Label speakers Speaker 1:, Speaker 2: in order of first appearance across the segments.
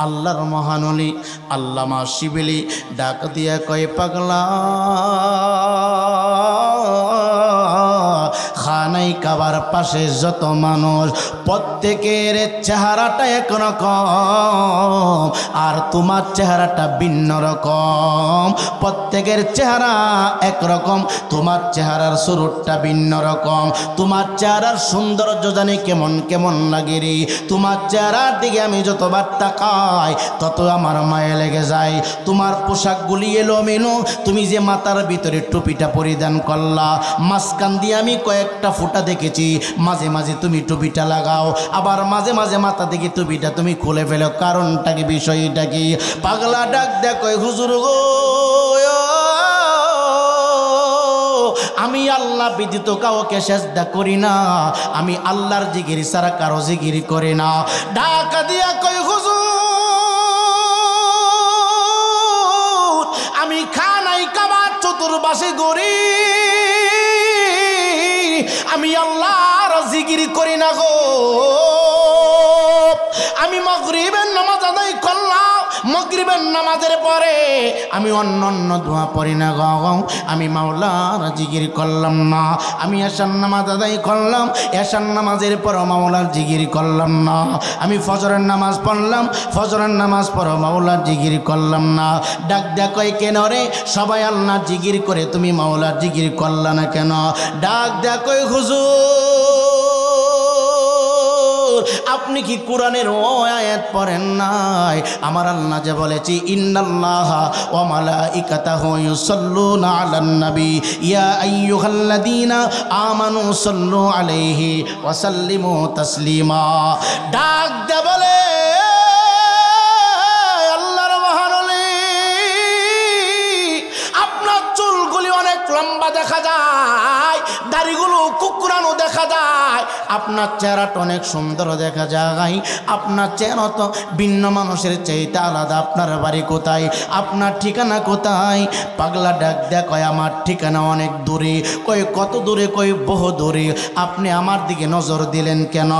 Speaker 1: আল্লাহর মহানলি আল্লামা শিবিলি ডাক দিয়া কয় পাগলা খানাই কাবার পাশে যত মানুষ প্রত্যেকের চেহারাটা একরকম আর তোমার চেহারাটা ভিন্ন রকম প্রত্যেকের চেহারা একরকম তোমার চেহারার সুরটা ভিন্ন রকম তোমার চেহারার সৌন্দর্য জানি কেমন কেমন লাগে রে তোমার চেহারার দিকে আমি যতবার তাকাই তত আমার মায়া লেগে যায় তোমার পোশাকগুলি এলোমেলো তুমি যে মাথার ভিতরে টুপিটা পরিধান করলা মাঝখান দিয়ে আমি কয়েকটা ফুটা দেখেছি মাঝে মাঝে তুমি টুপিটা লাগাও আবার মাঝে মাঝে মাথা থেকে টুপিটা তুমি খুলে ফেলো কারণটা কি বিষয়টা কি পাগলা ডাক দেখো হুজুর গো আমি আল্লাহ ব্যতীত কাউকে সেজদা করি না আমি আল্লাহর জিকির ছাড়া কারো জিকির করি না ডাক দিয়া কই হুজুর আমি খানাই কাবার চতুর্পাশে ঘুরি আমি আল্লাহর জিকির করি না গো আমি মাগরিবের নামাজ আদায় করলাম মাগরিবের নামাজের পরে আমি অন্য দোয়া পড়ি না গো আমি মাওলার জিকির করলাম না আমি এশার নামাজ আদায় করলাম এশার নামাজের পর মাওলার জিকির করলাম না আমি ফজরের নামাজ পড়লাম ফজরের নামাজ পর মাওলার জিকির করলাম না ডাক কই কেন রে সবাই আল্লাহর জিকির করে তুমি মাওলার জিকির করলা না কেন ডাক কই হুজুর আপনি কি কোরআনের আয়াত পড়েন নাই আমার আল্লাহ যে বলেছি ইন্নাল্লাহা ওয়া মালাইকাতাহু ইউসাল্লুনা আলান নবী ইয়া আইয়ুহাল্লাযীনা আমানু সাল্লু আলাইহি ওয়া সাল্লিমু তাসলিমা ডাক দে বলে আল্লাহর মহানলি আপনার চুলগুলি অনেক লম্বা দেখা যায় দাড়িগুলো কুকুরানো দেখা যায় আপনার চেহারাটা অনেক সুন্দর দেখা যায় আপনার চেহারা তো ভিন্ন মানুষের চাইতে আলাদা আপনার বাড়ি কোথায় আপনার ঠিকানা কোথায় পাগলা ডাক দেয় কয় আমার ঠিকানা অনেক দূরে কয় কত দূরে কয় বহু দূরে আপনি আমার দিকে নজর দিলেন কেন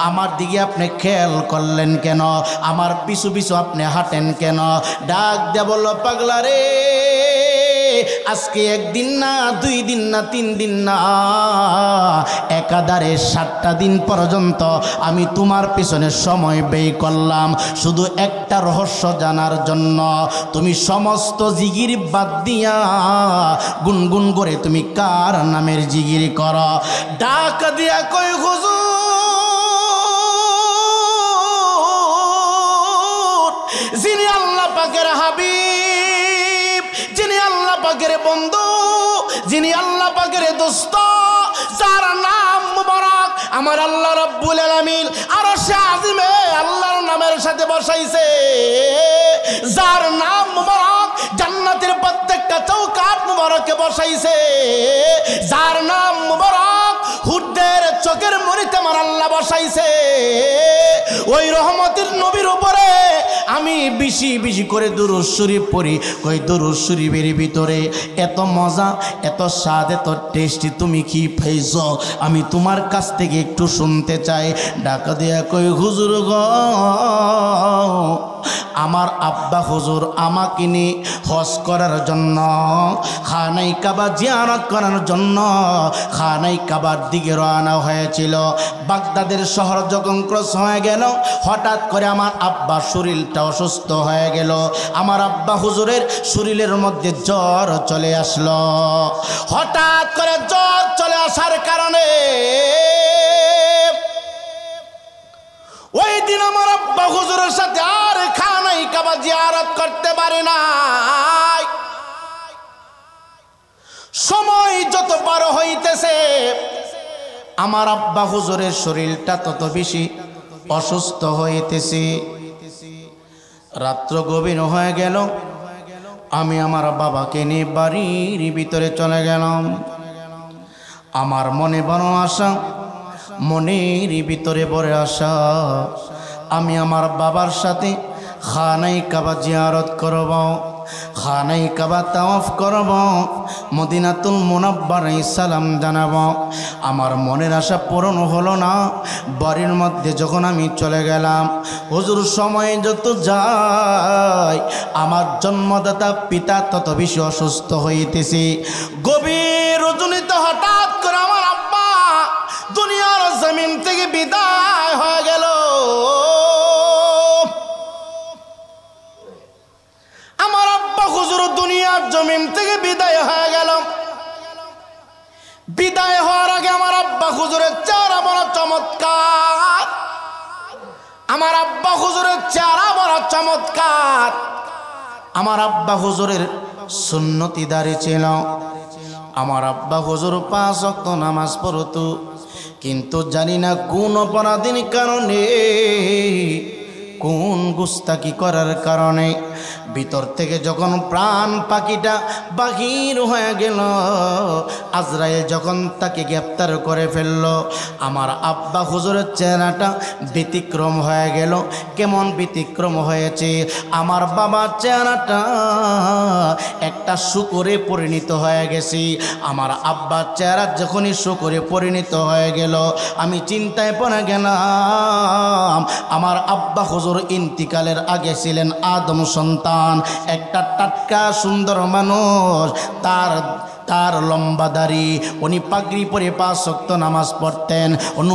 Speaker 1: আমার দিকে আপনি খেয়াল করলেন কেন আমার পিছু পিছু আপনি হাঁটেন কেন ডাক দেয় বলল পাগলা রে আজকে একদিন না দুই দিন না তিন দিন না একাধারে 7টা দিন পর্যন্ত আমি তোমার পিছনে সময় ব্যয় করলাম শুধু একটা রহস্য জানার জন্য তুমি সমস্ত জিকির বাদ দিয়া গুনগুন করে তুমি কার নামের জিকির করো ডাক দিয়া কই হুজুর যিনি আল্লাহ পাকের হাবিব যিনি আল্লাহ পাকের বন্ধু যিনি আল্লাহ পাকের দোস্ত যার নাম মুবারক আমার আল্লাহ রাব্বুল আলামিন আরশে আজিমে আল্লাহর নামের সাথে বসাইছে যার নাম মুবারক জান্নাতের প্রত্যেকটা চৌকাঠ মুবারকে বসাইছে যার নাম মুবারক হুরদের চোখের মনিতে আমার আল্লাহ বসাইছে ওই রহমতের নবীর উপরে আমি বেশি বেশি করে দুরূদ শরীফ পড়ি কই দুরূদ শরীফের ভিতরে এত মজা এত স্বাদ এত টেস্টি তুমি কি পাইছো আমি তোমার কাছ থেকে একটু শুনতে চাই ডাক দিয়া কই হুজুর গো আমার আব্বা হুজুর আমাকে নিয়ে হজ করার জন্য খানাই কাবা জিয়ারত করার জন্য খানাই কাবার দিকে রওনা হয়েছিল বাগদাদের শহর যখন ক্রস হয়ে গেল হঠাৎ করে আমার আব্বা শরীরটা অসুস্থ হয়ে গেল আমার আব্বা হুজুরের শরীরের মধ্যে জ্বর চলে আসলো হঠাৎ করে জ্বর চলে আসার কারণে ওই দিন আমার আব্বা হুজুরের সাথে আর খানাই কাবা জিয়ারত করতে পারে না সময় যত পার হইতেছে আমার আব্বা হুজুরের শরীরটা তত বেশি অসুস্থ হইতেছে রাত্র গভীর হয়ে গেল আমি আমার বাবাকে নিয়ে বাড়ির ভিতরে চলে গেলাম আমার মনে বড় আশা মনের ভিতরে বড় আশা আমি আমার বাবার সাথে খানাই কাবা জিয়ারত করব খানাই কাবা তাওয়াফ করব, মদিনাতুল মুনাব্বারায় সালাম জানাব। আমার মনের আশা পূরণ হলো না। বাড়ির মধ্যে যখন আমি চলে গেলাম, হুজুর সময় যত যায় আমার জন্মদাতা পিতা তত বেশি অসুস্থ হইতেছে। গভীর রজনীতে হঠাৎ করে আমার আব্বা দুনিয়ার জমিন থেকে বিদায় হয়ে গেল। আমার আব্বা হুজুর দুনিয়ার জমিন থেকে বিদায় হয়ে গেল। বিদায় হওয়ার আগে আমার আব্বা হুজুরের চেহারা বড় চমৎকার। আমার আব্বা হুজুরের চেহারা বড় চমৎকার। আমার আব্বা হুজুরের সুন্নতি দাড়ি ছিল। আমার আব্বা হুজুর 5 ওয়াক্ত নামাজ পড়তো, কিন্তু জানি না কোন অপরাধীর কারণে, কোন গুস্তাকি করার কারণে ভিতর থেকে যখন প্রাণ পাখিটা বাহির হয়ে গেল, আজরাইল যখন তাকে গ্রেফতার করে ফেলল, আমার আব্বা হুজুরের চেহারাটা ব্যতিক্রম হয়ে গেল। কেমন ব্যতিক্রম হয়েছে? আমার বাবার চেহারাটা একটা শূকরে পরিণত হয়ে গেছে। আমার আব্বার চেহারা যখনই শূকরে পরিণত হয়ে গেল, আমি চিন্তায় পড়ে গেলাম। আমার আব্বা হুজুর ইন্তিকালের আগে ছিলেন আদম সন্তান, একটা টাটকা সুন্দর মানুষ। তার লম্বা দাড়ি, উনি পাগড়ি পরে 5 ওয়াক্ত নামাজ পড়তেন,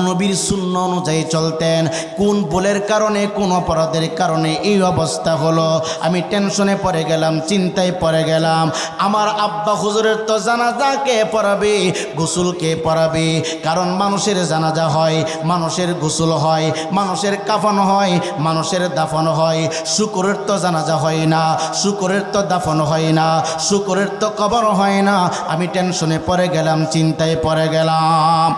Speaker 1: নবীর সুন্নাহ অনুযায়ী চলতেন। কোন ভুলের কারণে, কোন অপরাধের কারণে এই অবস্থা হলো? আমি টেনশনে পড়ে গেলাম, চিন্তায় পড়ে গেলাম। আমার আব্বা হুজুরের তো জানাজা কে পড়াবে, গোসল কে পড়াবে? কারণ মানুষের জানাজা হয়, মানুষের গোসল হয়, মানুষের কাফন হয়, মানুষের দাফন হয়। শুকরের তো জানাজা হয় না, শুকরের তো দাফন হয় না, শুকরের তো কবর হয় না। আমি টেনশনে পড়ে গেলাম, চিন্তায় পড়ে গেলাম।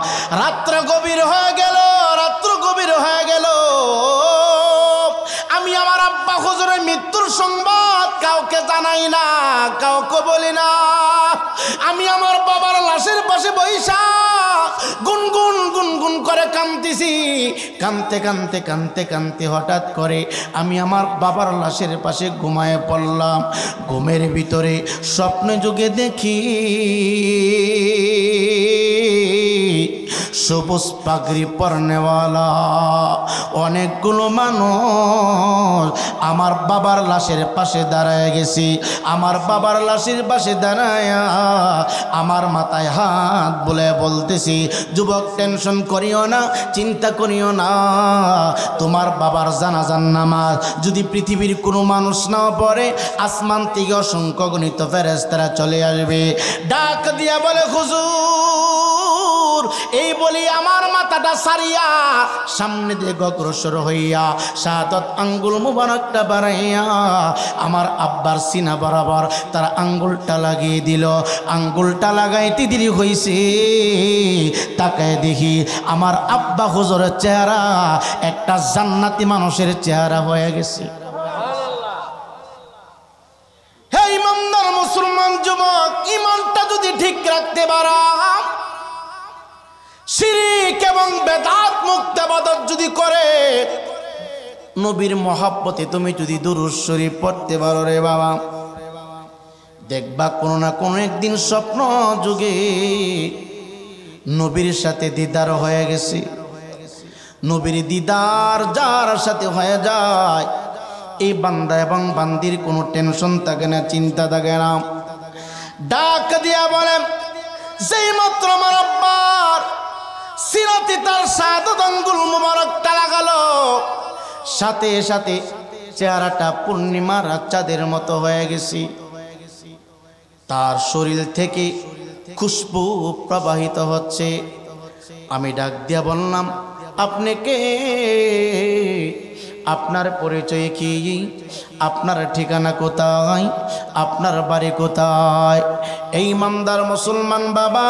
Speaker 1: রাত্র গভীর হয়ে গেল, রাত্র গভীর হয়ে গেল। আমি আমার আব্বা হুজুরের মৃত্যুর সংবাদ কাউকে জানাই না, কাউকে বলি না। আমি আমার বাবার লাশের পাশে বইসা গুনগুন গুনগুন করে কাঁদতেছি। কাঁদতে কাঁদতে কাঁদতে কাঁদতে হঠাৎ করে আমি আমার বাবার লাশের পাশে ঘুমায়ে পড়লাম। ঘুমের ভিতরে স্বপ্ন যুগে দেখি সবুজ পাগড়ি পরনেওয়ালা অনেকগুলো মানুষ আমার বাবার লাশের পাশে দাঁড়ায় গেছি। আমার বাবার লাশের পাশে দাঁড়ায় আমার মাথায় হাত বুলে বলতেছি, যুবক টেনশন করিও না, চিন্তা করিও না। তোমার বাবার জানাজার নামাজ যদি পৃথিবীর কোনো মানুষ না পড়ে, আসমান থেকে অসংখ্য গণিত ফেরেশতারা চলে আসবে। ডাক দিয়া বলে, হুজুর। এই বলি আমার মাথাটা সারিয়া সামনে দিয়ে অগ্রসর হইয়া শাহাদত আঙ্গুল মুবারকটা বাড়াইয়া আমার আব্বার সিনা বরাবর তার আঙ্গুলটা লাগিয়ে দিল। আঙ্গুলটা লাগাইতে দেরি হইছে, তাকায় দেখি আমার আব্বা হুজুরের চেহারা একটা জান্নাতি মানুষের চেহারা হয়ে গেছে। হে ইমানদার মুসলমান যুবক, ইমানটা যদি ঠিক রাখতে পারো, শিরক এবং বেদাত মুক্ত ইবাদত যদি করে, নবীর মহব্বতে তুমি যদি দুরূদ শরীফ পড়তে পারো রে বাবা, দেখবা কোনো না কোনো একদিন স্বপ্ন যুগে নবীর সাথে দিদার হয়ে গেছে। নবীর দিদার যার সাথে হয়ে যায়, এই বান্দা এবং বান্দির কোনো টেনশন থাকে না, চিন্তা থাকে না। ডাক দিয়া বলেন, যেই মাত্র আমার আব্বার সিরাতে তার শাহাদত আঙ্গুল মুবারকটা লাগালো, সাথে সাথে চেহারাটা পূর্ণিমার চাঁদের মতো হয়ে গেছে। তার শরীর থেকে খুশবু প্রবাহিত হচ্ছে। আমি ডাক দিয়া বললাম, আপনি কে? আপনার পরিচয় কি? আপনার ঠিকানা কোথায়? আপনার বাড়ি কোথায়? এই ইমানদার মুসলমান বাবা,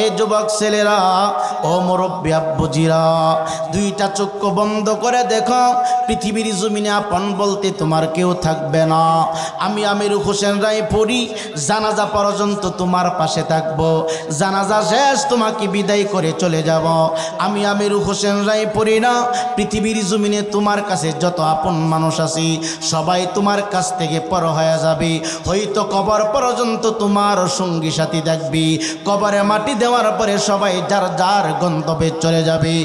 Speaker 1: এ যুবক ছেলেরা, ও মুরব্বী আব্বুজিরা, দুইটা চক্ষু বন্ধ করে দেখো, পৃথিবীর জমিনে আপন বলতে তোমার কেউ থাকবে না। আমি আমির হোসেন রায়পুরি জানাজা পর্যন্ত তোমার পাশে থাকবো, জানাজা শেষ তোমাকে বিদায় করে চলে যাব। আমি আমির হোসেন রায়পুরি না, পৃথিবীর জমিনে তোমার কাছে যত আপন মানুষ আছে সবাই তোমার কাছ থেকে পর হয়ে যাবে। হয়তো কবর পর্যন্ত তোমার সঙ্গী সাথী দেখবি, কবরে মাটি দেওয়ার পরে সবাই যার যার গন্তব্যে চলে যাবে।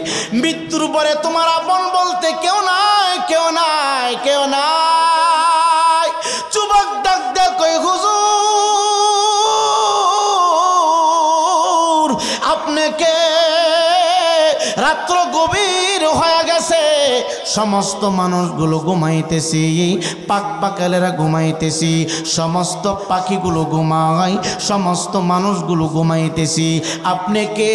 Speaker 1: মৃত্যুর পরে তোমার আপন বলতে কেউ নাই, কেউ নাই, কেউ নাই। যুবক ডাক দেয় কই হুজুর আপনি কে? রাত্র গভীর হয়ে গেছে, সমস্ত মানুষগুলো ঘুমাইতেছি, পাক পাকালেরা ঘুমাইতেছি, সমস্ত পাখিগুলো ঘুমায়, সমস্ত মানুষগুলো ঘুমাইতেছি। আপনি কে?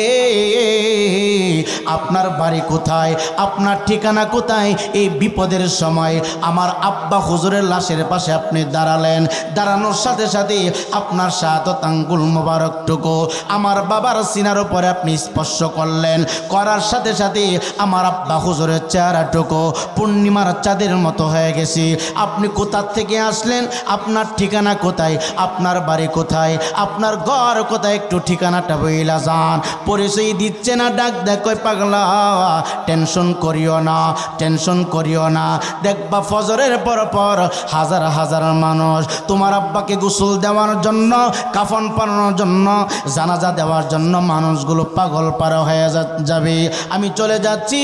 Speaker 1: আপনার বাড়ি কোথায়? আপনার ঠিকানা কোথায়? এই বিপদের সময় আমার আব্বা হুজুরের লাশের পাশে আপনি দাঁড়ালেন, দাঁড়ানোর সাথে সাথে আপনার শাহাদাত আঙ্গুল মোবারকটুকু আমার বাবার সিনার উপরে আপনি স্পর্শ করলেন, করার সাথে সাথে আমার আব্বা হুজুরের চেহারাটুকু পূর্ণিমার চাঁদের মতো হয়ে গেছে। আপনি কোথা থেকে আসলেন? আপনার ঠিকানা কোথায়? আপনার বাড়ি কোথায়? আপনার ঘর কোথায়? একটু ঠিকানাটা বইলা যান। পরিচয় দিচ্ছে না, ডাক দেখ কই পাগলা টেনশন করিও না, টেনশন করিও না। দেখবা ফজরের পর পর হাজার হাজার মানুষ তোমার আব্বাকে গোসল দেওয়ার জন্য, কাফন পরানোর জন্য, জানাজা দেওয়ার জন্য মানুষগুলো পাগল পারা হয়ে যাবে। আমি চলে যাচ্ছি।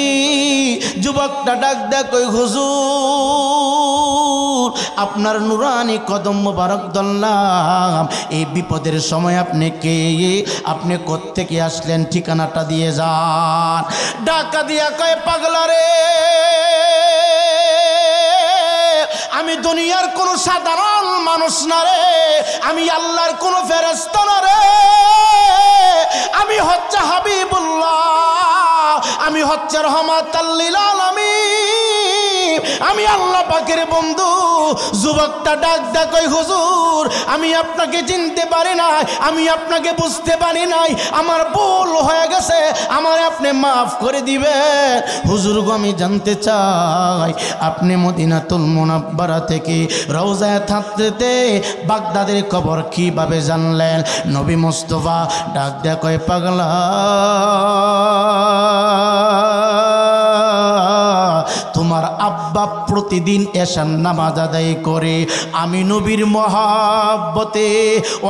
Speaker 1: যুবকটা ডাক দেখ কই হুজুর আপনার নুরানি কদম মোবারক ধরলাম, এই বিপদের সময় আপনি কে? আপনি কোত্থেকে আসলেন? ঠিকানাটা দিয়ে যান। ডাকা দিয়া কয় পাগলা রে, আমি দুনিয়ার কোন সাধারণ মানুষ না রে, আমি আল্লাহর কোন ফেরেশতা না রে, আমি হচ্ছে হাবিবুল্লাহ, আমি হচ্ছে রহমাতাল লিল আলামিন, আমি আল্লাহ পাকের বন্ধু। যুবকটা ডাক দেয় কই হুজুর আমি আপনাকে চিনতে পারি নাই, আমি আপনাকে বুঝতে পারি নাই, আমার ভুল হয়ে গেছে, আমার আপনি মাফ করে দিবেন। হুজুর গো আমি জানতে চাই আপনি মদিনাতুল মুনাব্বারা থেকে রওজায়ে থাকতে বাগদাদের খবর কিভাবে জানলেন? নবী মুস্তাফা ডাক দেয় কয় পাগলা তোমার আব্বা প্রতিদিন এশার নামাজ আদায় করে, আমি নবীর মহাব্বতে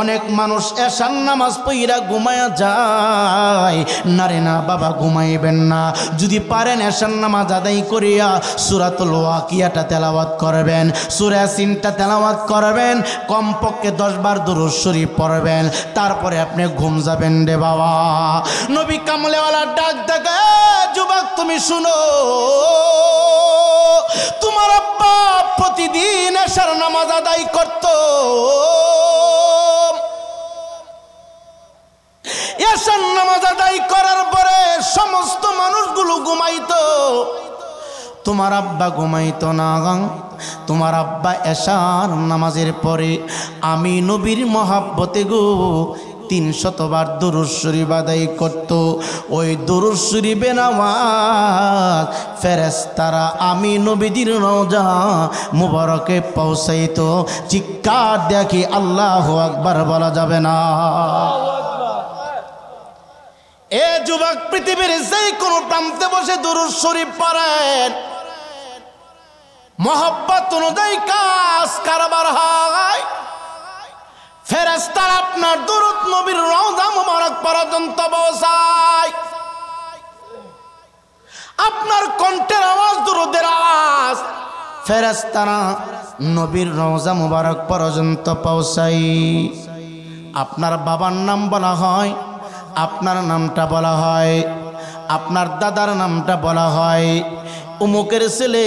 Speaker 1: অনেক মানুষ এশার নামাজ পইরা ঘুমায়া যায় না রে না বাবা, ঘুমাইবেন না। যদি পারেন এশার নামাজ আদায় করিয়া সূরাতুল ওয়াকিয়াটা তেলাওয়াত করবেন, সূরা ইয়াসিনটা তেলাওয়াত করবেন, কমপক্ষে 10 বার দুরূদ শরীফ পড়বেন, তারপরে আপনি ঘুম যাবেন রে বাবা। নবী কামলেওয়ালা ডাক দেয় যুবক তুমি শুনো, তোমার আব্বা প্রতিদিন এশার নামাজ আদায় করত, এশার নামাজ আদায় করার পরে সমস্ত মানুষগুলো ঘুমাইতো, তোমার আব্বা ঘুমাইতো না। তোমার আব্বা এশার নামাজের পরে আমি নবীর মহাব্বতে গো 300 বার দুরূদ শরীফ আদায় করত। ওই দুরূদ শরীফের আওয়াজ ফেরেশতারা আমি নবীর রওজা মুবারকে পৌঁছাইতো। চিৎকার দেখি আল্লাহু আকবার বলা যাবে না। এ যুবক পৃথিবীর যেই কোনো প্রান্তে বসে দুরূদ শরীফ পড়েন, মহব্বত অনুযায়ী কাজ কারবার হয়, ফেরেশতারা আপনার দুরূদ নবীর রওজা মুবারক পর্যন্ত পৌঁছায়। আপনার কণ্ঠের আওয়াজ দুরূদের আওয়াজ ফেরেশতারা নবীর রওজা মুবারক পর্যন্ত পৌঁছায়। আপনার বাবার নাম বলা হয়, আপনার নামটা বলা হয়, আপনার দাদার নামটা বলা হয়, অমুকের ছেলে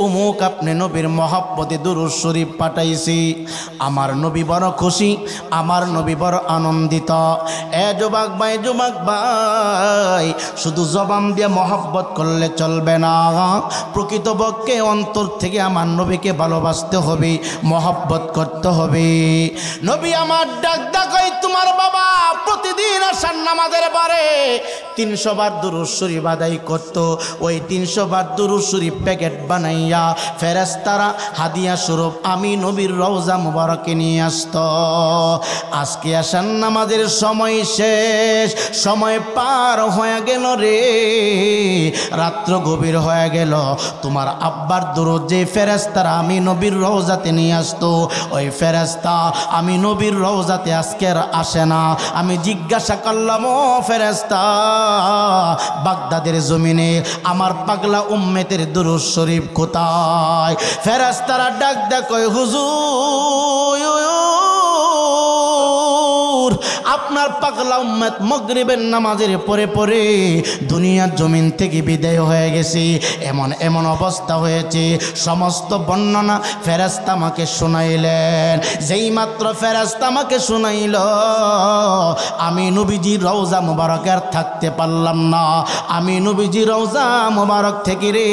Speaker 1: অমুক আপনি নবীর মহব্বতে দুরূদ শরীফ পাঠাইছি, আমার নবী বড় খুশি, আমার নবী বড় আনন্দিত। যুবক ভাই শুধু জবান দিয়ে মহব্বত করলে চলবে না, প্রকৃতপক্ষে অন্তর থেকে আমার নবীকে ভালোবাসতে হবে, মহব্বত করতে হবে। নবী আমার ডাক ডাকাই তোমার বাবা প্রতিদিন আসার নামাজের পরে 300 বার দুরূদ শরীফ আদায় করত। ওই 300 বার দুরূদ শরীফ প্যাকেট বানাইয়া ফেরেশতারা হাদিয়া স্বরূপ আমি নবীর রওজা মুবারকে নিয়ে আসত। আজকে আসার নামাজের সময় শেষ, সময় পার হয়ে গেল রে, রাত্র গভীর হয়ে গেল। তোমার আব্বার দুরূদ যে ফেরেশতারা আমি নবীর রওজাতে নিয়ে আসতো, ওই ফেরেশতা আমি নবীর রওজাতে আজকে আর আসে না। আমি জিজ্ঞাসা করলাম, ও ফেরেশতা, বাগদাদের জমিনে আমার পাগলা উম্মতের দুরূদ শরীফ কোথায়? ফেরেশতারা ডাক ডাক কয়, হুজুর আপনার পাগলা উম্মত মাগরিবের নামাজের পরে পরে দুনিয়ার জমিন থেকে বিদায় হয়ে গেছে। এমন অবস্থা হয়েছে, সমস্ত বর্ণনা ফেরেশতা আমাকে শোনাইলেন। যেই মাত্র ফেরেশতা আমাকে শোনাইল, আমি নবীজির রওজা মুবারক আর থাকতে পারলাম না। আমি নবীজির রওজা মুবারক থেকে রে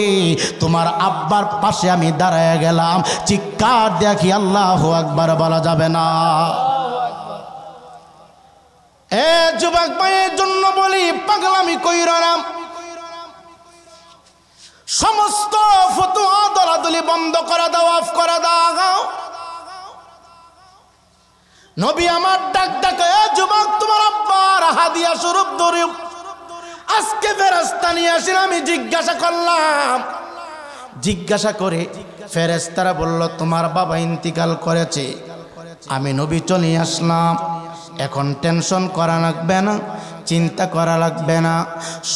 Speaker 1: তোমার আব্বার পাশে আমি দাঁড়ায় গেলাম। চিৎকার দেখি আল্লাহু আকবার বলা যাবে না। যুবক ভাইয়ের জন্য বলি, পাগলামি কইরা না। সমস্ত ফতোয়া দলাদলি বন্ধ করে দাও, অফ করে দাও। নবী আমার ডাক ডাকে, যুবক তোমার আব্বার হাদিয়া স্বরূপ ধরে আজকে ফেরেশতা নিয়ে আসিল। আমি জিজ্ঞাসা করলাম, জিজ্ঞাসা করে ফেরেশতারা বলল তোমার বাবা ইন্তিকাল করেছে। আমি নবী চলে আসলাম। এখন টেনশন করা লাগবে না, চিন্তা করা লাগবে না।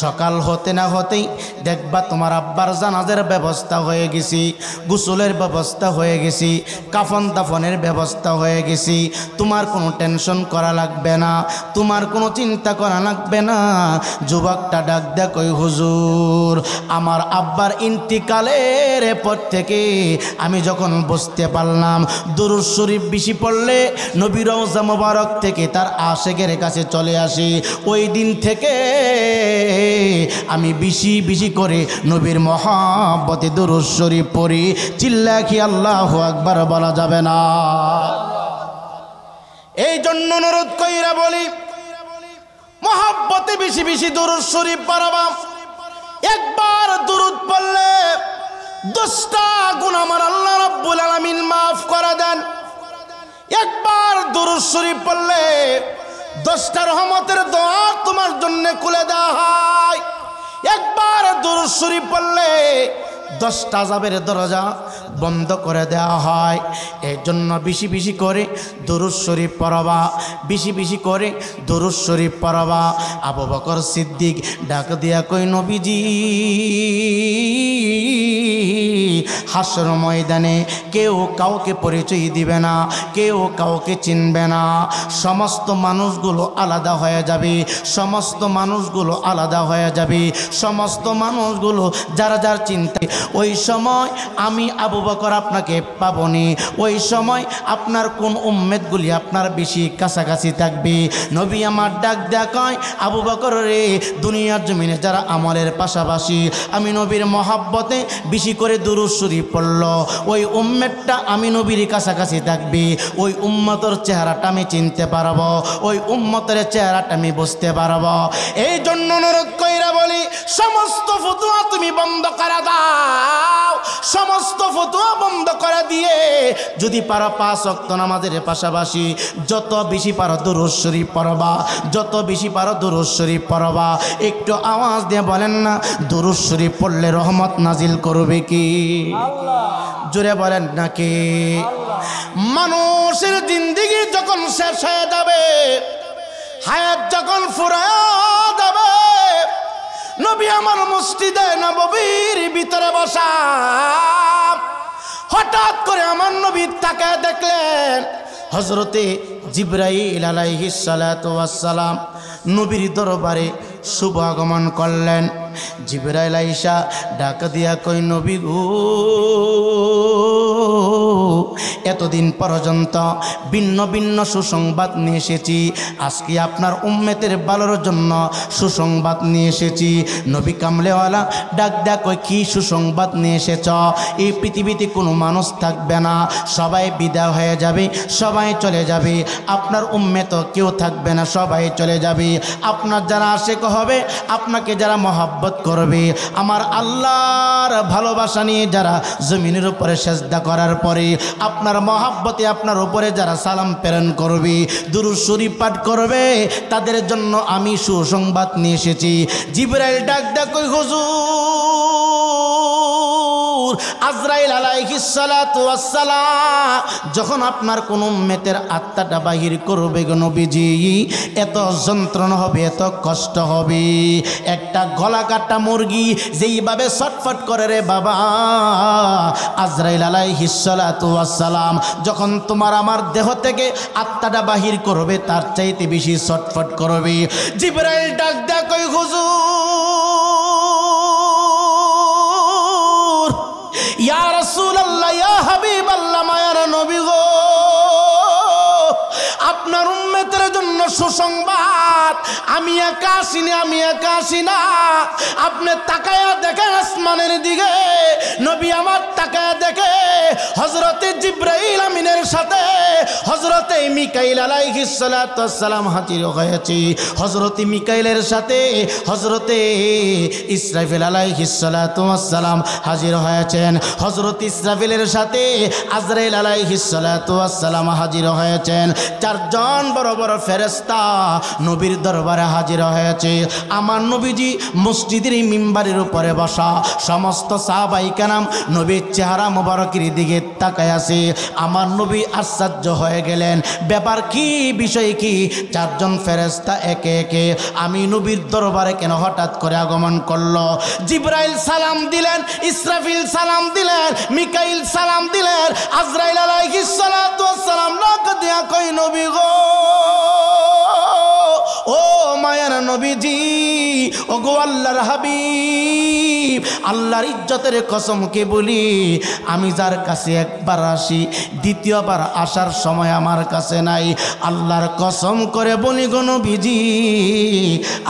Speaker 1: সকাল হতে না হতেই দেখবা তোমার আব্বার জানাজার ব্যবস্থা হয়ে গেছি, গোসলের ব্যবস্থা হয়ে গেছি, কাফন দাফনের ব্যবস্থা হয়ে গেছি। তোমার কোনো টেনশন করা লাগবে না, তোমার কোনো চিন্তা করা লাগবে না। যুবকটা ডাক দেয়, কই হুজুর আমার আব্বার ইন্তিকালের পর থেকে আমি যখন বুঝতে পারলাম দুরূদ শরীফ বেশি পড়লে নবী রওজা মুবারক থেকে তার আশেকের কাছে চলে আসি, ওই দিন থেকে আমি বেশি করে নবীর মহব্বতে দুরূদ শরীফ পড়ি। চিল্লা কি আল্লাহু আকবার বলা যাবে না? এই জন্য অনুরোধ কইরা বলি, মহব্বতে বেশি দুরূদ শরীফ পড়বা। একবার দুরূদ পড়লে 10টা গুনাহ আমার আল্লাহ রাব্বুল আলামিন মাফ করে দেন। একবার দুরূদ শরীফ পড়লে 10টা রহমতের দোয়া তোমার জন্য খুলে দেওয়া হয়। একবার দুরূদ শরীফ পড়লে 10টা আযাবের দরজা বন্ধ করে দেওয়া হয়। এই জন্য বেশি করে দুরূদ শরীফ পড়বা, বেশি করে দুরূদ শরীফ পড়বা। আবু বকর সিদ্দিক ডাক দিয়া কই, নবীজি হাসর ময়দানে কেউ কাউকে পরিচয় দিবে না, কেউ কাউকে চিনবে না। সমস্ত মানুষগুলো আলাদা হয়ে যাবে, সমস্ত মানুষগুলো আলাদা হয়ে যাবে, সমস্ত মানুষগুলো যার যার চিন্তায়। ওই সময় আমি আবু বকর আপনাকে পাবনি। ওই সময় আপনার কোন উম্মতগুলি আপনার বেশি কাছাকাছি থাকবে। নবী আমার ডাক দেখায়, আবু বকর রে, দুনিয়ার জমিনে যারা আমলের পাশাপাশি আমি নবীর মহব্বতে বেশি করে দুরূদ শরীফ পড়ল, ওই উম্মতটা আমি নবীর কাছাকাছি থাকবে। ওই উম্মতের চেহারাটা আমি চিনতে পারবো, ওই উম্মতের চেহারাটা আমি বুঝতে পারবো। এই জন্য অনুরোধ কইরা বলি, সমস্ত ফতোয়া তুমি বন্ধ করে দাও। সমস্ত ফতোয়া বন্ধ করে দিয়ে যদি পারো 5 ওয়াক্ত নামাজের পাশাপাশি যত বেশি পারো দুরূদ শরীফ পড়বা, যত বেশি পারো দুরূদ শরীফ পড়বা। একটু আওয়াজ দিয়ে বলেন না, দুরূদ শরীফ পড়লে রহমত নাজিল করবে কি আল্লাহ? জোরে বলেন নাকি? মানুষের জিন্দেগি যখন শেষ হয়ে যাবে, হায়াত যখন ফুরায় যাবে, নবী আমার মসজিদে নববীর ভিতরে বসা, হঠাৎ করে আমার নবী তাকায় দেখলেন হযরতে জিবরাইল আলাইহিস সালাতু ওয়াস সালাম নবীর দরবারে শুভ আগমন করলেন। জিবরাইল আইসা ডাক দিয়া কই নবী গো এতদিন পর্যন্ত ভিন্ন ভিন্ন সুসংবাদ নিয়ে এসেছি, আজকে আপনার উম্মতের ভালোর জন্য সুসংবাদ নিয়ে এসেছি। নবী কামলেওয়ালা ডাক ডাক কই কি সুসংবাদ নিয়ে এসেছ? এই পৃথিবীতে কোনো মানুষ থাকবে না, সবাই বিদায় হয়ে যাবে, সবাই চলে যাবে, আপনার উম্মত কেউ থাকবে না, সবাই চলে যাবে। আপনার যারা আশেক হবে, আপনাকে যারা মহব্বত করবে, আমার আল্লাহর ভালোবাসা নিয়ে যারা জমিনের উপরে সেজদা করার পরে আপনার মহব্বতে আপনার উপরে যারা সালাম প্রেরণ করবে, দুরূদ শরীফ পাঠ করবে, তাদের জন্য আমি সুসংবাদ নিয়ে এসেছি। জিবরাইল ডাক ডাক কই হুজুর আজরাইল আলাইহিস সালাতু ওয়াস সালাম যখন আপনার কোন উম্মতের আত্মাটা বাহির করবে গো নবীজি, এত যন্ত্রণা হবে, এত কষ্ট হবে। একটা গলা কাটা মুরগি যেইভাবে ছটফট করে রে বাবা, আজরাইল আলাইহিস সালাতু ওয়াস সালাম যখন তোমার আমার দেহ থেকে আত্মাটা বাহির করবে তার চাইতে বেশি ছটফট করবে। জিবরাইল ডাক ডাক কই হুজুর ইয়া রাসূলুল্লাহ ইয়া হাবিবাল্লাহ মায়ার নবী গো, আপনার উম্মতের জন্য সুসংবাদ। আমি একা আসিনি, আমি একা আসি না, আপনি তাকায়া দেখেন আসমানের দিকে। নবী আমার তাকায়া দেখে হযরতে জিবরাইল আমিনের সাথে হযরতে মিকাইল আলাইহিস সালাতু ওয়াস সালাম হাজির হয়েছে। হযরতে মিকাইলের সাথে হযরতে ইসরাফিল আলাইহিস সালাতু ওয়াস সালাম হাজির হয়েছেন। হযরতে ইসরাফিলের সাথে আজরাইল আলাইহিস সালাতু ওয়াস সালাম হাজির হয়েছেন। চারজন বড় বড় ফেরেশতা নবীর দরবারে হাজির হয়েছে। আমার নবীজি মসজিদের মিম্বারের উপরে বসা, সমস্ত সাহাবায়ে কেরাম নবীর চেহারা মোবারকের দিকে তাকায় আছে। আমার নবী আশ্চর্য হয়ে গেলেন, ব্যাপার কি, বিষয় কি? চারজন ফেরেশতা একে একে আমি নবীর দরবারে কেন হঠাৎ করে আগমন করলো? জিবরাইল সালাম দিলেন, ইসরাফিল সালাম দিলেন, মিকাইল সালাম দিলেন, আজরাইল আলাইহিস সালাতু ওয়াস সালাম ডাক দিয়া কই নবী গো, ও মায়ার নবীজি, ও গো আল্লাহর হাবিব, আল্লাহর ইজ্জতের কসমকে বলি, আমি যার কাছে একবার আসি দ্বিতীয়বার আসার সময় আমার কাছে নাই। আল্লাহর কসম করে বলি গো নবীজি,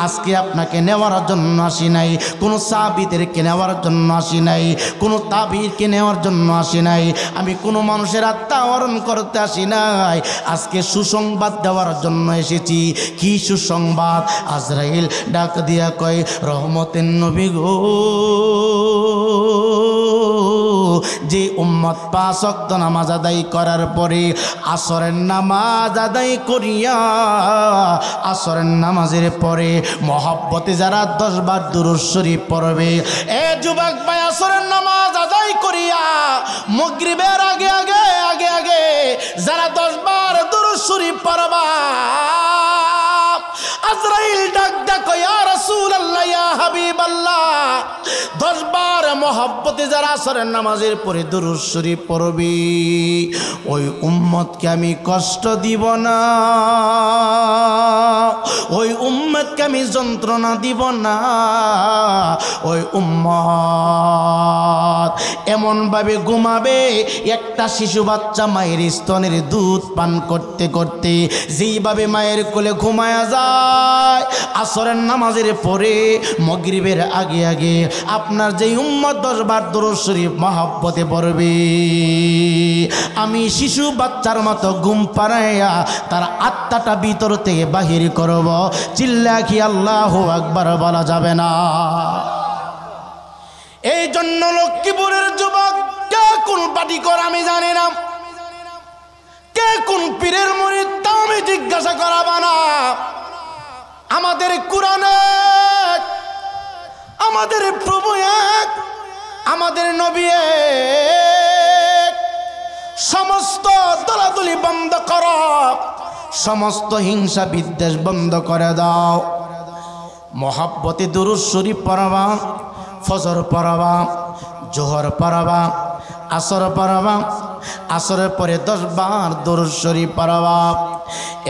Speaker 1: আজকে আপনাকে নেওয়ার জন্য আসি নাই, কোনো সাহাবীদেরকে নেওয়ার জন্য আসি নাই, কোনো তাবিরকে নেওয়ার জন্য আসি নাই, আমি কোনো মানুষের আত্মা হরণ করতে আসি নাই, আজকে সুসংবাদ দেওয়ার জন্য এসেছি। কি সুসংবাদ? আজরাইল ডাক দিয়া কয় রহমতের নবী গো, যে উম্মত 5 ওয়াক্ত নামাজ আদায় করার পরে আসরের নামাজ আদায় করিয়া আসরের নামাজের পরে মহব্বতে যারা 10 বার দুরূদ শরীফ পড়বে, এ যুবক ভাই, আসরের নামাজ আদায় করিয়া মাগরিবের আগে আগে আগে আগে যারা 10 বার দুরূদ শরীফ পড়বা, আজরাইল ডাক ডাক ইয়া রাসূলুল্লাহ ইয়া হাবিবাল্লাহ, 10 বার মহব্বতে যারা আসরের নামাজের পরে দুরূদ শরীফ পড়বি, ওই উম্মতকে আমি কষ্ট দিব না, ওই উম্মতকে আমি যন্ত্রণা দিব না, ওই উম্মত এমনভাবে ঘুমাবে একটা শিশু বাচ্চা মায়ের স্তনের দুধ পান করতে করতে যেইভাবে মায়ের কোলে ঘুমায়া যায়, আসরের নামাজের পরে মাগরিবের আগে আগে আপনার যেই উম্মত 10 বার দুরূদ শরীফ মহব্বতে পড়বে, আমি শিশু বাচ্চার মতো ঘুম পাড়াইয়া তার আত্মাটা ভিতর থেকে বাহির করব। চিল্লা কি আল্লাহু আকবার বলা যাবে না? এই জন্য লক্ষ্মীপুরের যুবক, কে কোন পার্টি কর আমি জানি না, কে কোন পীরের মুরিদ তা আমি জিজ্ঞাসা করাবা না। আমাদের কোরআনে আমাদের প্রভু এক, আমাদের নবী এক। সমস্ত দলাদলি বন্ধ করো, সমস্ত হিংসা বিদ্বেষ বন্ধ করে দাও। মহব্বতে দুরূদ শরীফ পড়বা, ফজর পড়বা, জোহর পড়বা, আসর পড়বা, আসরের পরে 10 বার দুরূদ শরীফ পড়বা।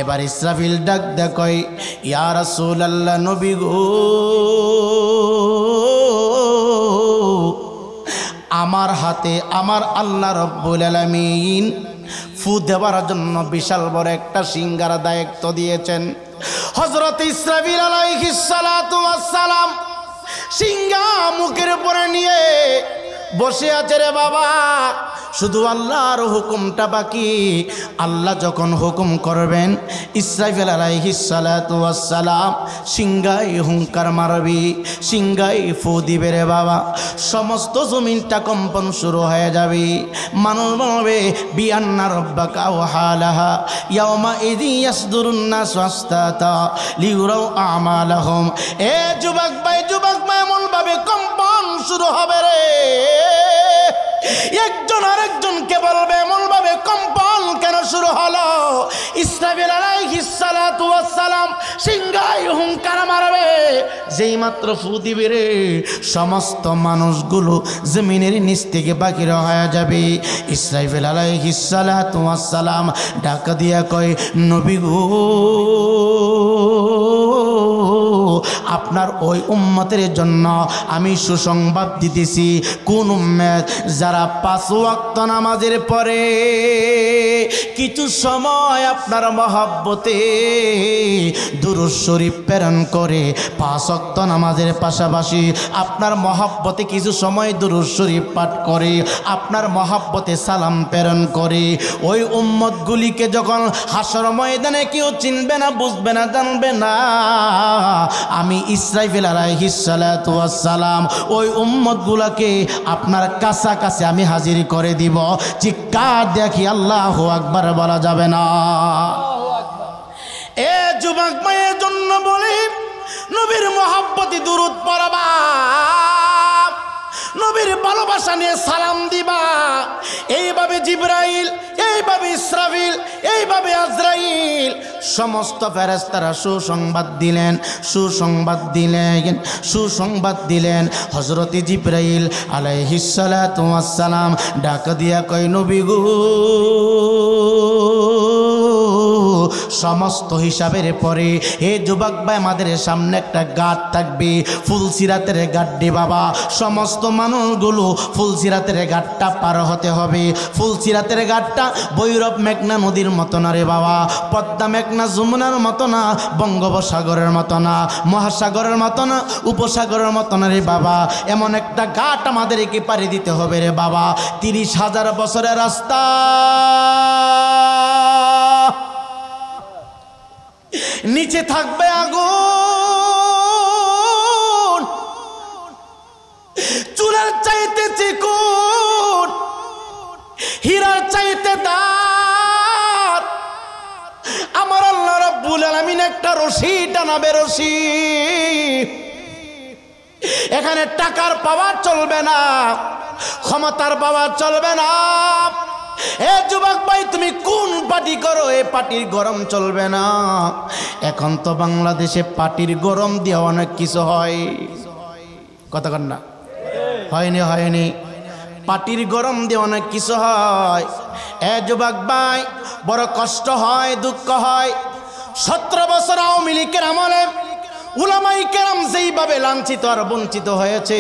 Speaker 1: এবার ইসরাফিল ডাক দেয় কয় ইয়া রাসূলুল্লাহ নবী গো, আমার হাতে আমার আল্লাহ রব্বুল আলামিন ফু দেওয়ার জন্য বিশাল বড় একটা সিংহার দায়িত্ব দিয়েছেন। হযরত ইসরাফিল আলাইহিস সালাতু ওয়াস সালাম সিংহা মুখের উপরে নিয়ে বসে আছে রে বাবা। শুধু আল্লাহর হুকুমটা বাকি। আল্লাহ যখন হুকুম করবেন ইসরাফিল আলাইহিস সালাতু ওয়াস সালাম সিংহায় হুঙ্কার মারবি, সিংহায় ফু দিবে রে বাবা। সমস্ত জমিনটা কম্পন শুরু হয়ে যাবে। মানুষ বলবে বিআন্না রাব্বাকা ওয়াহালাহা ইয়াওমা ইযি ইয়াসদুরুন নাসু আশতাতা লিউরাউ আমালাহুম। এ যুবক ভাই এমন ভাবে কম্পন শুরু হবে রে, একজন আরেকজনকে বলবে এমন ভাবে কম্পন কেন শুরু হলো? ইসরাফিল আলাইহিস সালাতু ওয়াস সালাম সিংহায় হুঙ্কার মারবে, যেই মাত্র ফু দিবে রে সমস্ত মানুষগুলো জমিনের নিচ থেকে বাকির হয়ে যাবে। ইসরাফিল আলাইহিস সালাতু ওয়াস সালাম ডাক দিয়া কয়, নবী গো আপনার ওই উম্মতের জন্য আমি সুসংবাদ দিতেছি। কোন উম্মত? যারা 5 ওয়াক্ত নামাজের পরে কিছু সময় আপনার মহব্বতে দুরূদ শরীফ প্রেরণ করে, 5 ওয়াক্ত নামাজের পাশাপাশি আপনার মহব্বতে কিছু সময় দুরূদ শরীফ পাঠ করে, আপনার মহব্বতে সালাম প্রেরণ করে, ওই উম্মতগুলিকে যখন হাসর ময়দানে কেউ চিনবে না, বুঝবে না, জানবে না, আমি ইসরাফিল আলাইহিস সালাতু ওয়াস সালাম ওই উম্মতগুলোকে আপনার কাছাকাছি আমি হাজির করে দিব। চিৎকার দেখি আল্লাহু আকবার বলা যাবে না? এ যুবক মায়ের জন্য বলি, নবীর মহব্বতে দুরূদ পড়বা, নবীর ভালোবাসা নিয়ে সালাম দিবা। এইভাবে জিবরাইল, এইভাবে ইসরাফিল, এইভাবে আজরাইল সমস্ত ফেরেশতারা সুসংবাদ দিলেন। হযরত জিবরাইল আলাইহিস সালাতু ওয়াস সালাম ডাক দিয়া কয়, নবী গো সমস্ত হিসাবের পরে হে যুবক ভাই আমাদের সামনে একটা ঘাট থাকবে, ফুলসিরাতের ঘাট রে বাবা। সমস্ত মানুষগুলো ফুলসিরাতের ঘাটটা পার হতে হবে। ফুলসিরাতের ঘাটটা ভৈরব মেঘনা নদীর মতো না রে বাবা, পদ্মা মেঘনা যমুনার মতো না, বঙ্গোপসাগরের মতো না, মহাসাগরের মতো না, উপসাগরের মতো না রে বাবা। এমন একটা ঘাট আমাদেরকে পাড়ি দিতে হবে রে বাবা। 30,000 বছরের রাস্তা, নিচে থাকবে আগুন, চুলার চাইতে চিকুন, হীরার চাইতে দাঁত। আমার আল্লাহ রাব্বুল আলামিন একটা রশি টানাবে, রশি। এখানে টাকার পাওয়ার চলবে না, ক্ষমতার পাওয়ার চলবে না। এ যুবক ভাই তুমি কোন পার্টি করো? এ পার্টির গরম চলবে না। এখন তো বাংলাদেশে পার্টির গরম দিয়ে অনেক কিছু হয়, কথা কন না? হয়নি পার্টির গরম দিয়ে অনেক কিছু হয়। এ যুবক ভাই বড় কষ্ট হয়, দুঃখ হয়। 17 বছর আওয়ামী লীগের আমলে উলামায়ে কেরাম যেইভাবে লাঞ্ছিত আর বঞ্চিত হয়েছে,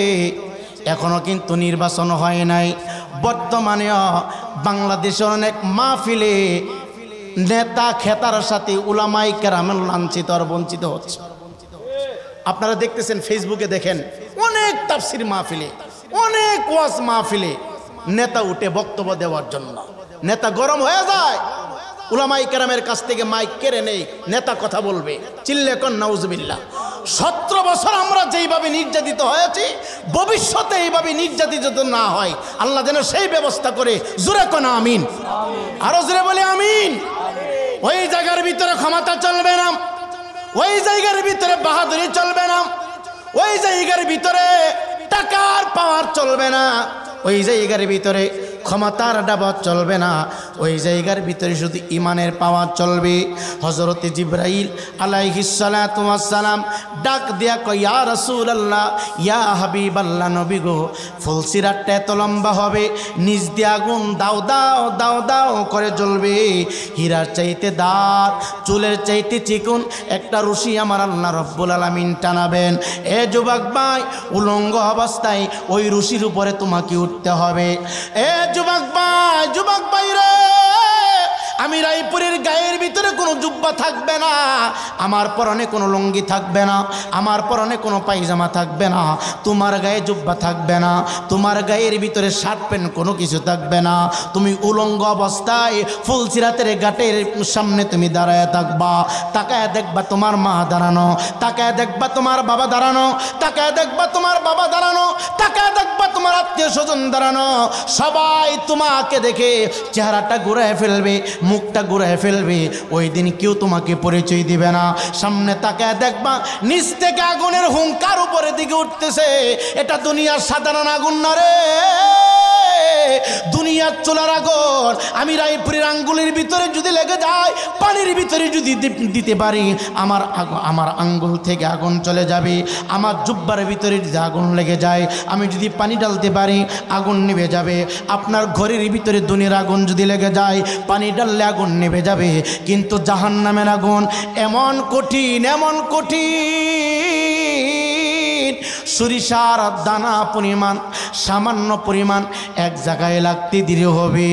Speaker 1: এখনো কিন্তু নির্বাচন হয় নাই। বর্তমানে বাংলাদেশের অনেক মাহফিলে নেতা খেতার সাথে উলামায়ে কেরাম লাঞ্ছিত আর বঞ্চিত হচ্ছে। আপনারা দেখতেছেন, ফেসবুকে দেখেন, অনেক তাফসির মাহফিলে, অনেক ওয়াজ মাহফিলে নেতা উঠে বক্তব্য দেওয়ার জন্য নেতা গরম হয়ে যায়। উলামায়ে কেরামের কাছ থেকে মাইক কেড়ে নেই, নেতা কথা বলবে, চিল্লে কোন নাউজুবিল্লাহ। 17 বছর আমরা যেইভাবে নির্যাতিত হয়েছি, ভবিষ্যতে এইভাবে নির্যাতিত না হয় আল্লাহ যেন সেই ব্যবস্থা করে। জোরে কোন আমিন, আরো জোরে বলে আমিন। ওই জায়গার ভিতরে ক্ষমতা চলবে না, ওই জায়গার ভিতরে বাহাদুরি চলবে না, ওই জায়গার ভিতরে টাকার পাওয়ার চলবে না, ওই জায়গার ভিতরে ক্ষমতার ডাবত চলবে না, ওই জায়গার ভিতরে শুধু ইমানের পাওয়ার চলবে। হযরতে জিবরাইল আলাইহিস সালাতু ওয়াস সালাম ডাক দিয়া কয়, ইয়া রাসূলুল্লাহ, ইয়া হাবিবাল্লাহ, নবী গো, ফুলসিরাতটা এত লম্বা হবে, নিজ দিয়ে আগুন দাও দাও দাও দাও করে জ্বলবে। হীরার চাইতে দাঁত, চুলের চাইতে চিকন একটা রশি আমার আল্লাহ রব্বুল আলামিন টানাবেন। এ যুবক ভাই, উলঙ্গ অবস্থায় ওই রশির উপরে তোমাকে উঠতে হবে। এ যুবক ভাই রে, আমি রায়পুরের গায়ের ভিতরে কোনো জুব্বা থাকবে না, আমার পরনে কোনো লুঙ্গি থাকবে না, আমার পরনে কোনো পায়জামা থাকবে না, তোমার গায়ে জুব্বা থাকবে না, তোমার গায়ের ভিতরে শার্ট প্যান্ট কোনো কিছু থাকবে না। তুমি উলঙ্গ অবস্থায় ফুলসিরাতের ঘাটের সামনে তুমি দাঁড়ায় থাকবা। তাকায় দেখবা তোমার মা দাঁড়ানো, তাকায় দেখবা তোমার বাবা দাঁড়ানো, তাকায় দেখবা তোমার বাবা দাঁড়ানো, তাকায় দেখবা তোমার আত্মীয় স্বজন দাঁড়ানো। সবাই তোমাকে দেখে চেহারাটা ঘুরায় ফেলবে, মুখটা ঘুরায় ফেলবে। ওই দিন কেউ তোমাকে পরিচয় দিবে না। সামনে তাকায় দেখবা নিচ থেকে আগুনের হুঙ্কার উপরের দিকে উঠতেছে। এটা দুনিয়ার সাধারণ আগুন না রে, দুনিয়ার চুলার আগুন। আমি রায়পুরের আঙ্গুলের ভিতরে যদি লেগে যায়, পানির ভিতরে যদি দিতে পারি, আমার আঙ্গুল থেকে আগুন চলে যাবে। আমার জুব্বার ভিতরে যদি আগুন লেগে যায়, আমি যদি পানি ঢালতে পারি, আগুন নিভে যাবে। আপনার ঘরের ভিতরে দুনিয়ার আগুন যদি লেগে যায়, পানি ঢাললে আগুন নিভে যাবে। কিন্তু জাহান্নামের আগুন এমন কঠিন, এমন কঠিন, সরিষার দানা পরিমাণ, সামান্য পরিমাণ এক জায়গায় লাগতে দেরি হবে,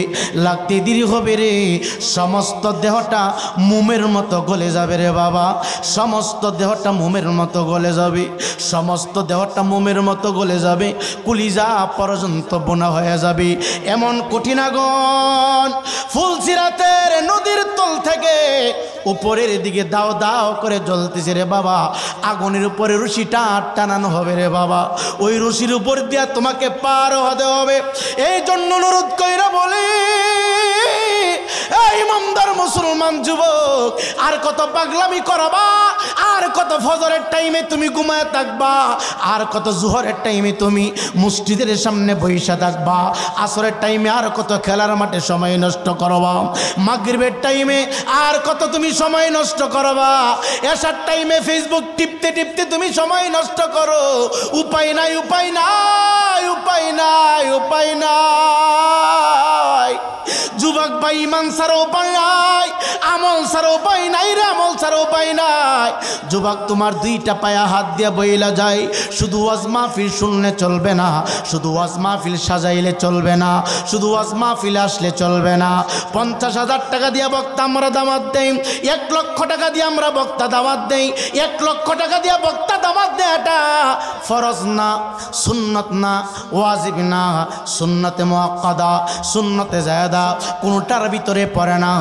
Speaker 1: লাগতে দেরি হবে রে। সমস্ত দেহটা মোমের মতো গলে যাবে রে বাবা, সমস্ত দেহটা মোমের মতো গলে যাবে, সমস্ত দেহটা মোমের মতো গলে যাবে, কলিজা পর্যন্ত বোনা হয়ে যাবে। এমন কঠিন আগুন ফুলসিরাতের নদীর তল থেকে উপরের দিকে দাও দাও করে জ্বলতেছে রে বাবা। আগুনের উপরে রশিটা টানানো হবে রে বাবা, ওই রশির উপর দিয়া তোমাকে পার হতে হবে। এই জন্য অনুরোধ কইরা বলি, এই ইমানদার মুসলমান যুবক, আর কত পাগলামি করবা, আর কত ফজরের টাইমে তুমি ঘুমায় থাকবা, আর কত জোহরের টাইমে তুমি মসজিদের সামনে বইসা থাকবা, আসরের টাইমে আর কত খেলার মাঠে সময় নষ্ট করবা, মাগরিবের টাইমে আর কত তুমি সময় নষ্ট করবা, এশার টাইমে ফেসবুক টিপতে টিপতে তুমি সময় নষ্ট করো। উপায় নাই, উপায় নাই, উপায় নাই, উপায় নাই। যুবক ভাই, ইমান ছাড়া উপায় নাই, আমল ছাড়া উপায় নাই রে, আমল ছাড়া উপায় নাই। যুবক, তোমার দুইটা পায়া হাত দিয়া বইলা যায়। শুধু ওয়াজ মাহফিল শুনলে চলবে না, শুধু ওয়াজ মাহফিল সাজাইলে চলবে না, শুধু ওয়াজ মাহফিল আসলে চলবে না। 50,000 টাকা দিয়া বক্তা আমরা দামাত দেই, 1 লক্ষ টাকা দিয়ে আমরা বক্তা দামাত দেই, 1 লক্ষ টাকা দিয়া বক্তা দামাত দেয়। এটা ফরজ না, সুন্নত না, ওয়াজিব না, সুন্নতে মুআক্কাদা, সুন্নতে জায়েদা, কোনটার ভিতরে পড়ে না।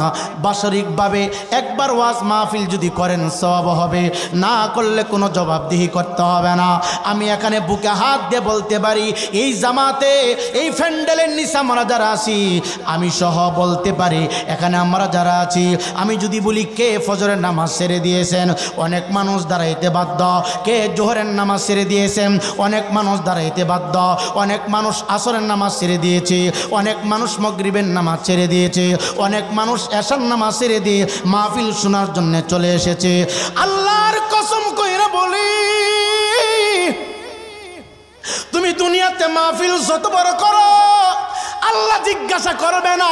Speaker 1: বাৎসরিকভাবে একবার ওয়াজ মাহফিল যদি করেন সওয়াব হবে, না করলে কোনো জবাবদিহি করতে হবে না। আমি এখানে বুকে হাত দিয়ে বলতে পারি, এই জামাতে, এই প্যান্ডেলের নিচে আমরা যারা আছি, আমি সহ বলতে পারি, এখানে আমরা যারা আছি, আমি যদি বলি কে ফজরের নামাজ ছেড়ে দিয়েছেন, অনেক মানুষ দাঁড়াইতে বাধ্য। কে জোহরের নামাজ ছেড়ে দিয়েছেন, অনেক মানুষ দাঁড়াইতে বাধ্য। অনেক মানুষ আসরের নামাজ ছেড়ে দিয়েছে, অনেক মানুষ মাগরিবের নামাজ ছেড়ে দিয়েছে, অনেক মানুষ এশার নামাজ ছেড়ে দিয়ে মাহফিল শোনার জন্য চলে এসেছে। আল্লাহর কসম কইরা বলি, তুমি দুনিয়াতে মাহফিল যত বড় করো, আল্লাহ জিজ্ঞাসা করবে না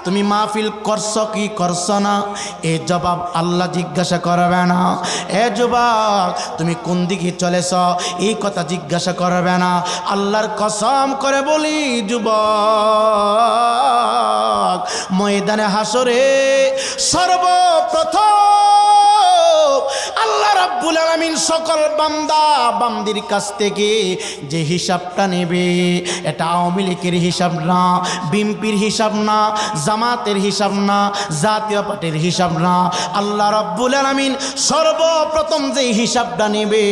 Speaker 1: তুমি মাহফিল করছো কি করছো না, এই জবাব আল্লাহ জিজ্ঞাসা করবে না। এ যুবক, তুমি কোন দিকে চলেছ, এই কথা জিজ্ঞাসা করবে না। আল্লাহর কসম করে বলি যুবক, ময়দানে হাসরে সর্বপ্রথম আল্লাহ রাব্বুল আলামিন সকল বান্দা বান্দির কাছ থেকে যে হিসাবটা নেবে, এটা আওয়ামী লীগের হিসাব না, বিএনপির হিসাব না, জামাতের হিসাব না, জাতীয় পার্টির হিসাব না। আল্লাহ রাব্বুল আলামিন সর্বপ্রথম যে হিসাবটা নেবে,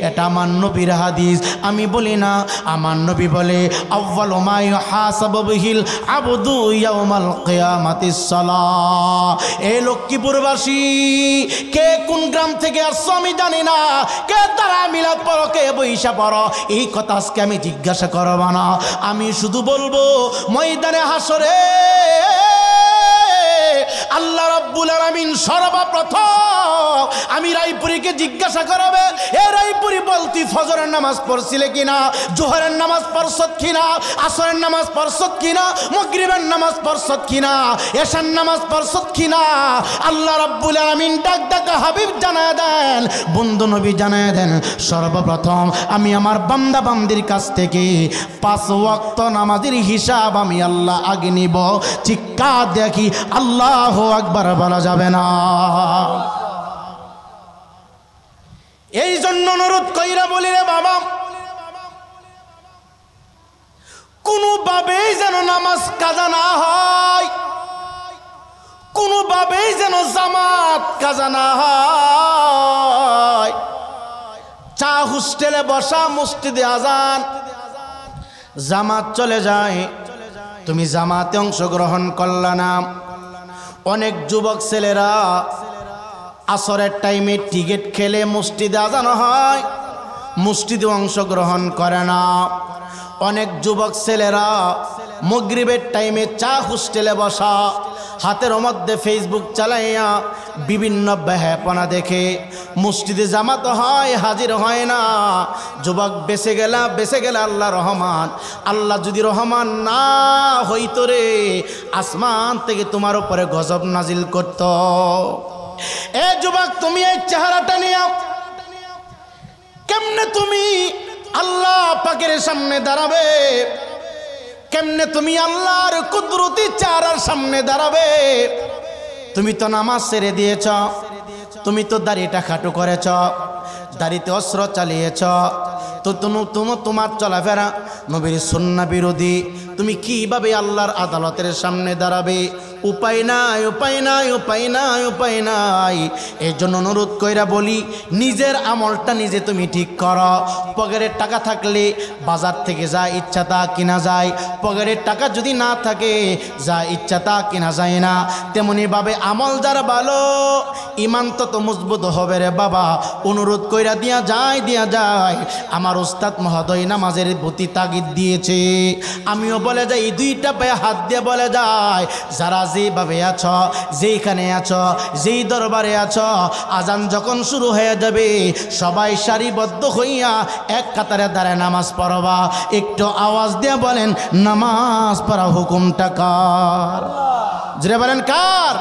Speaker 1: এটা আমার নবীর হাদিস, আমি বলি না, আমার নবী বলে, আউয়ালু মা ইউহাসাবু বিহিল আবদু ইয়াউমাল কিয়ামাতিস সালাহ। এই লক্ষ্মীপুরবাসী, কে কোন গ্রাম থেকে আসছো আমি জানি না, কে তারা মিলাদ পড়ো, কে বৈশা পড়ো, এই কথা আজকে আমি জিজ্ঞাসা করব না। আমি শুধু বলবো ময়দানে হাসরে আল্লাহ রাব্বুল আলামিন সর্বপ্রথম আমি রায়পুরীকে জিজ্ঞাসা করবে, এ রায়পুরী বলতি ফজরের নামাজ পড়ছিলে কিনা, জোহরের নামাজ পড়ছত কিনা, আসরের নামাজ পড়ছত কিনা, মাগরিবের নামাজ পড়ছত কিনা, এশার নামাজ পড়ছত কিনা। আল্লাহ রাব্বুল আলামিন ডাক ডাকা হাবিব জানায় দেন, বন্ধু নবী জানায় দেন, সর্বপ্রথম আমি আমার বান্দা বান্দির কাছ থেকে 5 ওয়াক্ত নামাজের হিসাব আমি আল্লাহ আগে নিব। চিৎকার দেখি আল্লাহু আকবার বলা যাবে না। এই জন্য অনুরোধ কইরা বলি রে বাবা, কোনোভাবেই যেন নামাজ কাজা না হয়, কোনোভাবেই যেন জামাত কাজা না হয়। চা হোস্টেলে বসা, মসজিদে আজান, জামাত চলে যায়, তুমি জামাতে অংশগ্রহণ করলা না। অনেক যুবক ছেলেরা আসরের টাইমে টিকিট খেলে মসজিদে আজান হয়, মসজিদে অংশগ্রহণ করে না। অনেক যুবক ছেলেরা মাগরিবের টাইমে চা হোস্টেলে বসা, হাতের মধ্যে ফেসবুক চালাইয়া বিভিন্ন বেহাপনা দেখে মসজিদে জামাত হয়, হাজির হয় না। যুবক বেঁচে গেলা আল্লাহ রহমান। আল্লাহ যদি রহমান না হইতো রে, আসমান থেকে তোমার উপরে গজব নাজিল করত। এ যুবক, তুমি এই চেহারাটা নিয়ে কেমনে তুমি আল্লাহ পাকের সামনে দাঁড়াবে, কেমনে তুমি আল্লাহর কুদরতি চেহারার সামনে দাঁড়াবে? তুমি তো নামাজ ছেড়ে দিয়েছ, তুমি তো দাড়িটা খাটো করেছ, দাড়িতে অস্ত্র চালিয়েছ, তো তোমার চলাফেরা নবীর সুন্নাহ বিরোধী। তুমি কিভাবে আল্লাহর আদালতের সামনে দাঁড়াবে? উপায় নাই, উপায় নাই, উপায় নাই, উপায় নাই। এই জন্য অনুরোধ কইরা বলি, নিজের আমলটা নিজে তুমি ঠিক করো। পকেটের টাকা থাকলে বাজার থেকে যা ইচ্ছা তা কিনা যায়, পকেটের টাকা যদি না থাকে যা ইচ্ছা তা কিনা যায় না। তেমনিভাবে আমল যার ভালো, ইমান তত মজবুত হবে রে বাবা। অনুরোধ কইরা দিয়া যায়। আমার উস্তাদ মহোদয় নামাজের প্রতি তাগিদ দিয়েছে, আমিও বলে যাই, দুইটা পায়ে হাত দিয়ে বলে যায়, যারা যেভাবে আছো, যেইখানে আছো, যেই দরবারে আছো, আজান যখন শুরু হয়ে যাবে সবাই সারিবদ্ধ হইয়া এক কাতারে দাঁড়ায় নামাজ পড়বা। একটু আওয়াজ দিয়ে বলেন, নামাজ পড়া হুকুমটা কার? জোরে বলেন কার?